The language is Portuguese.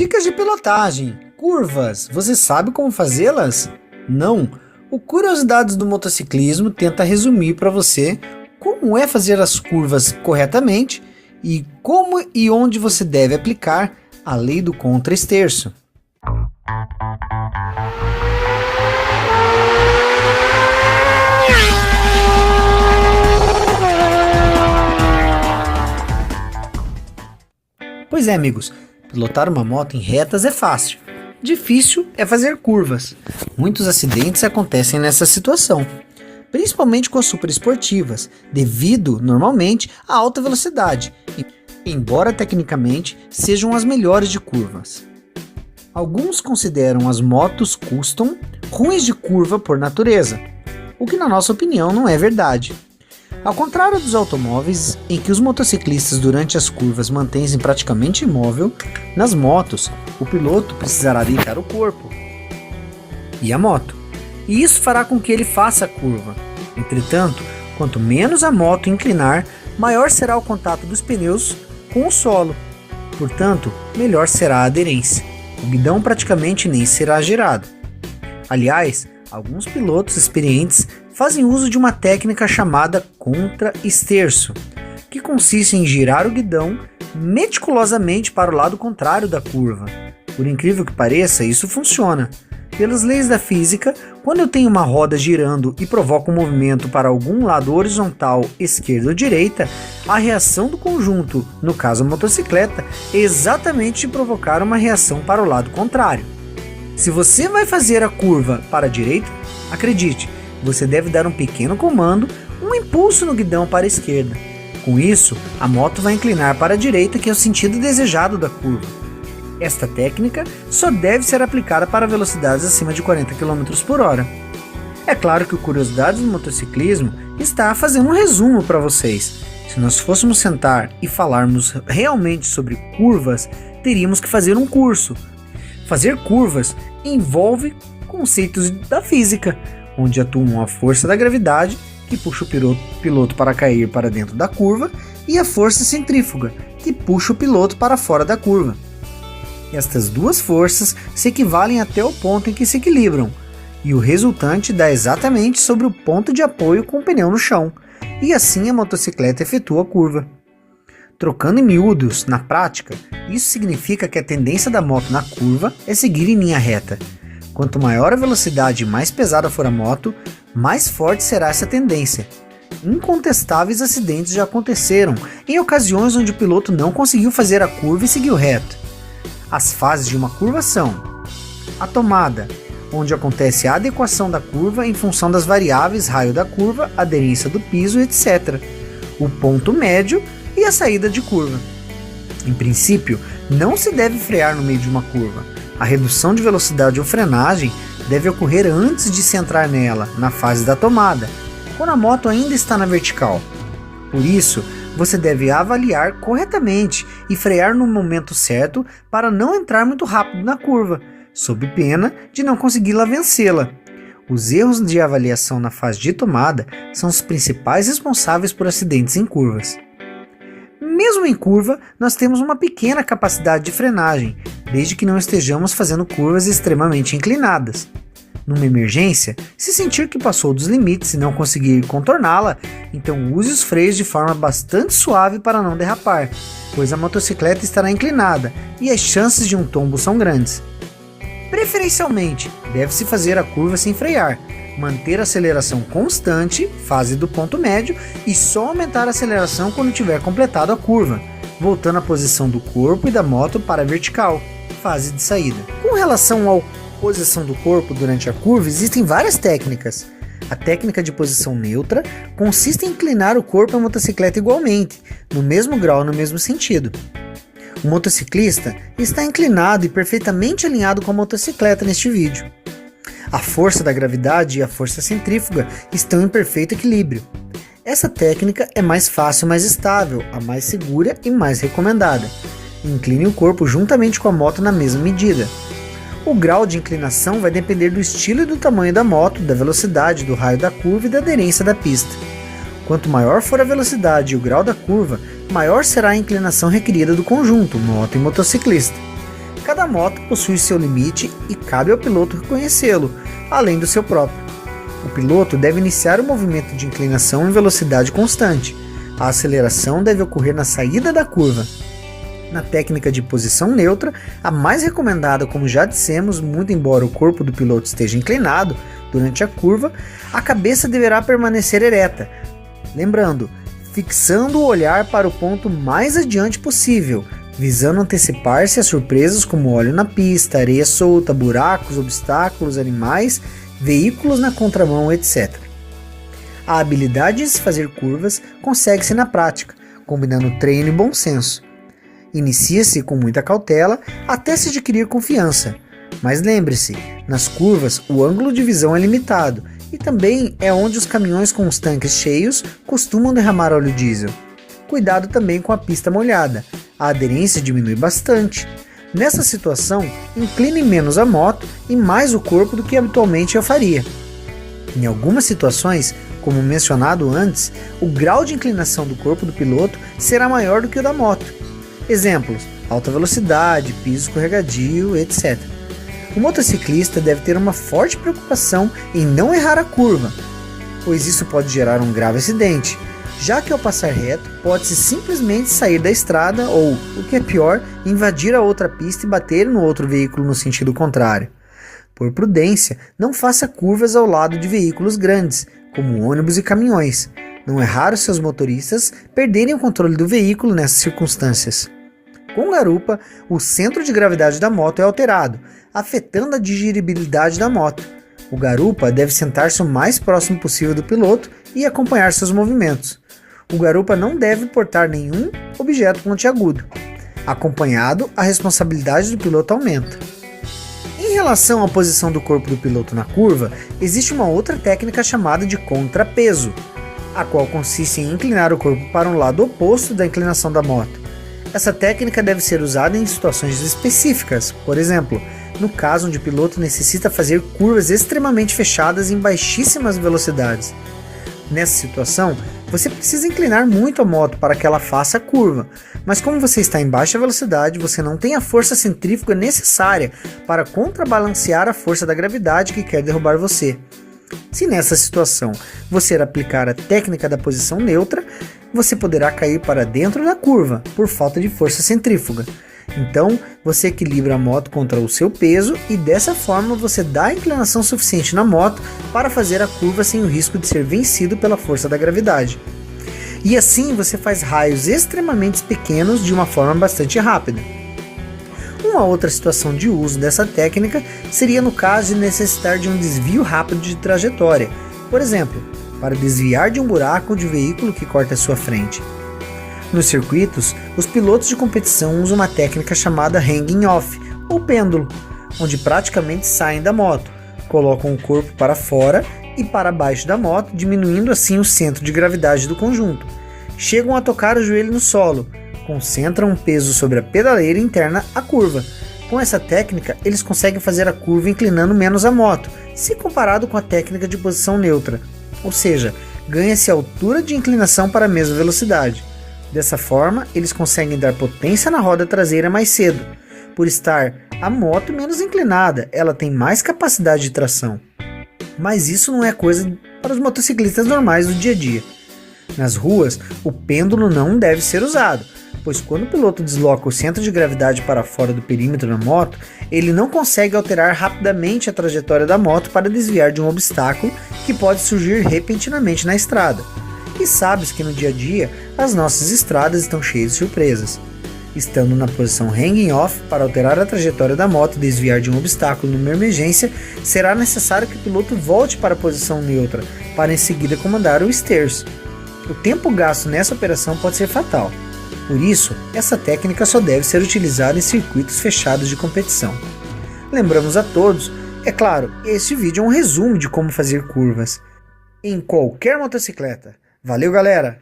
Dicas de pilotagem. Curvas. Você sabe como fazê-las? Não. O Curiosidades do Motociclismo tenta resumir para você como é fazer as curvas corretamente e como e onde você deve aplicar a lei do contra-esterço. Pois é, amigos, pilotar uma moto em retas é fácil. Difícil é fazer curvas. Muitos acidentes acontecem nessa situação, principalmente com as superesportivas, devido, normalmente, à alta velocidade, embora tecnicamente sejam as melhores de curvas. Alguns consideram as motos custom ruins de curva por natureza, o que na nossa opinião não é verdade. Ao contrário dos automóveis, em que os motociclistas durante as curvas mantêm-se praticamente imóvel, nas motos, o piloto precisará deitar o corpo e a moto, e isso fará com que ele faça a curva. Entretanto, quanto menos a moto inclinar, maior será o contato dos pneus com o solo, portanto, melhor será a aderência. O guidão praticamente nem será girado. Aliás, alguns pilotos experientes fazem uso de uma técnica chamada contra-esterço, que consiste em girar o guidão meticulosamente para o lado contrário da curva. Por incrível que pareça, isso funciona. Pelas leis da física, quando eu tenho uma roda girando e provoco um movimento para algum lado horizontal, esquerda ou direita, a reação do conjunto, no caso a motocicleta, é exatamente de provocar uma reação para o lado contrário. Se você vai fazer a curva para a direita, acredite, você deve dar um pequeno comando, um impulso no guidão para a esquerda. Com isso, a moto vai inclinar para a direita, que é o sentido desejado da curva. Esta técnica só deve ser aplicada para velocidades acima de 40 km por hora. É claro que o Curiosidades do Motociclismo está fazendo um resumo para vocês. Se nós fôssemos sentar e falarmos realmente sobre curvas, teríamos que fazer um curso. Fazer curvas envolve conceitos da física, onde atuam a força da gravidade, que puxa o piloto para cair para dentro da curva, e a força centrífuga, que puxa o piloto para fora da curva. Estas duas forças se equivalem até o ponto em que se equilibram, e o resultante dá exatamente sobre o ponto de apoio com o pneu no chão, e assim a motocicleta efetua a curva. Trocando em miúdos, na prática, isso significa que a tendência da moto na curva é seguir em linha reta. Quanto maior a velocidade e mais pesada for a moto, mais forte será essa tendência. Incontestáveis acidentes já aconteceram em ocasiões onde o piloto não conseguiu fazer a curva e seguiu reto. As fases de uma curva são: a tomada, onde acontece a adequação da curva em função das variáveis raio da curva, aderência do piso, etc. O ponto médio e a saída de curva. Em princípio, não se deve frear no meio de uma curva. A redução de velocidade ou frenagem deve ocorrer antes de se entrar nela, na fase da tomada, quando a moto ainda está na vertical. Por isso, você deve avaliar corretamente e frear no momento certo para não entrar muito rápido na curva, sob pena de não conseguir vencê-la. Os erros de avaliação na fase de tomada são os principais responsáveis por acidentes em curvas. Mesmo em curva, nós temos uma pequena capacidade de frenagem, desde que não estejamos fazendo curvas extremamente inclinadas. Numa emergência, se sentir que passou dos limites e não conseguir contorná-la, então use os freios de forma bastante suave para não derrapar, pois a motocicleta estará inclinada e as chances de um tombo são grandes. Preferencialmente, deve-se fazer a curva sem frear, manter a aceleração constante, fase do ponto médio, e só aumentar a aceleração quando tiver completado a curva, voltando à posição do corpo e da moto para a vertical, fase de saída. Com relação à posição do corpo durante a curva, existem várias técnicas. A técnica de posição neutra consiste em inclinar o corpo e a motocicleta igualmente, no mesmo grau e no mesmo sentido. O motociclista está inclinado e perfeitamente alinhado com a motocicleta neste vídeo. A força da gravidade e a força centrífuga estão em perfeito equilíbrio. Essa técnica é mais fácil e mais estável, a mais segura e mais recomendada. Incline o corpo juntamente com a moto na mesma medida. O grau de inclinação vai depender do estilo e do tamanho da moto, da velocidade, do raio da curva e da aderência da pista. Quanto maior for a velocidade e o grau da curva, maior será a inclinação requerida do conjunto, moto e motociclista. Cada moto possui seu limite e cabe ao piloto reconhecê-lo, além do seu próprio. O piloto deve iniciar o movimento de inclinação em velocidade constante. A aceleração deve ocorrer na saída da curva. Na técnica de posição neutra, a mais recomendada, como já dissemos, muito embora o corpo do piloto esteja inclinado durante a curva, a cabeça deverá permanecer ereta. Lembrando, fixando o olhar para o ponto mais adiante possível, visando antecipar-se a surpresas como óleo na pista, areia solta, buracos, obstáculos, animais, veículos na contramão, etc. A habilidade de se fazer curvas consegue-se na prática, combinando treino e bom senso. Inicia-se com muita cautela até se adquirir confiança, mas lembre-se, nas curvas o ângulo de visão é limitado e também é onde os caminhões com os tanques cheios costumam derramar óleo diesel. Cuidado também com a pista molhada, a aderência diminui bastante. Nessa situação, incline menos a moto e mais o corpo do que habitualmente eu faria. Em algumas situações, como mencionado antes, o grau de inclinação do corpo do piloto será maior do que o da moto. Exemplos: alta velocidade, piso escorregadio, etc. O motociclista deve ter uma forte preocupação em não errar a curva, pois isso pode gerar um grave acidente, já que ao passar reto pode-se simplesmente sair da estrada ou, o que é pior, invadir a outra pista e bater no outro veículo no sentido contrário. Por prudência, não faça curvas ao lado de veículos grandes, como ônibus e caminhões. Não é raro seus motoristas perderem o controle do veículo nessas circunstâncias. Com garupa, o centro de gravidade da moto é alterado, afetando a dirigibilidade da moto. O garupa deve sentar-se o mais próximo possível do piloto e acompanhar seus movimentos. O garupa não deve portar nenhum objeto pontiagudo. Acompanhado, a responsabilidade do piloto aumenta. Em relação à posição do corpo do piloto na curva, existe uma outra técnica chamada de contrapeso, a qual consiste em inclinar o corpo para um lado oposto da inclinação da moto. Essa técnica deve ser usada em situações específicas, por exemplo, no caso onde o piloto necessita fazer curvas extremamente fechadas em baixíssimas velocidades. Nessa situação, você precisa inclinar muito a moto para que ela faça a curva, mas como você está em baixa velocidade, você não tem a força centrífuga necessária para contrabalancear a força da gravidade que quer derrubar você. Se nessa situação você aplicar a técnica da posição neutra, você poderá cair para dentro da curva por falta de força centrífuga. Então, você equilibra a moto contra o seu peso e dessa forma você dá a inclinação suficiente na moto para fazer a curva sem o risco de ser vencido pela força da gravidade. E assim você faz raios extremamente pequenos de uma forma bastante rápida. Uma outra situação de uso dessa técnica seria no caso de necessitar de um desvio rápido de trajetória, por exemplo, para desviar de um buraco de veículo que corta a sua frente. Nos circuitos, os pilotos de competição usam uma técnica chamada hanging off, ou pêndulo, onde praticamente saem da moto, colocam o corpo para fora e para baixo da moto, diminuindo assim o centro de gravidade do conjunto. Chegam a tocar o joelho no solo, concentram um peso sobre a pedaleira interna à curva. Com essa técnica, eles conseguem fazer a curva inclinando menos a moto, se comparado com a técnica de posição neutra, ou seja, ganha-se altura de inclinação para a mesma velocidade. Dessa forma, eles conseguem dar potência na roda traseira mais cedo. Por estar a moto menos inclinada, ela tem mais capacidade de tração. Mas isso não é coisa para os motociclistas normais do dia a dia. Nas ruas, o pêndulo não deve ser usado, pois quando o piloto desloca o centro de gravidade para fora do perímetro da moto, ele não consegue alterar rapidamente a trajetória da moto para desviar de um obstáculo que pode surgir repentinamente na estrada. E sabes que no dia a dia, as nossas estradas estão cheias de surpresas. Estando na posição hanging off, para alterar a trajetória da moto e desviar de um obstáculo numa emergência, será necessário que o piloto volte para a posição neutra, para em seguida comandar o steers. O tempo gasto nessa operação pode ser fatal. Por isso, essa técnica só deve ser utilizada em circuitos fechados de competição. Lembramos a todos, é claro, este vídeo é um resumo de como fazer curvas em qualquer motocicleta. Valeu, galera!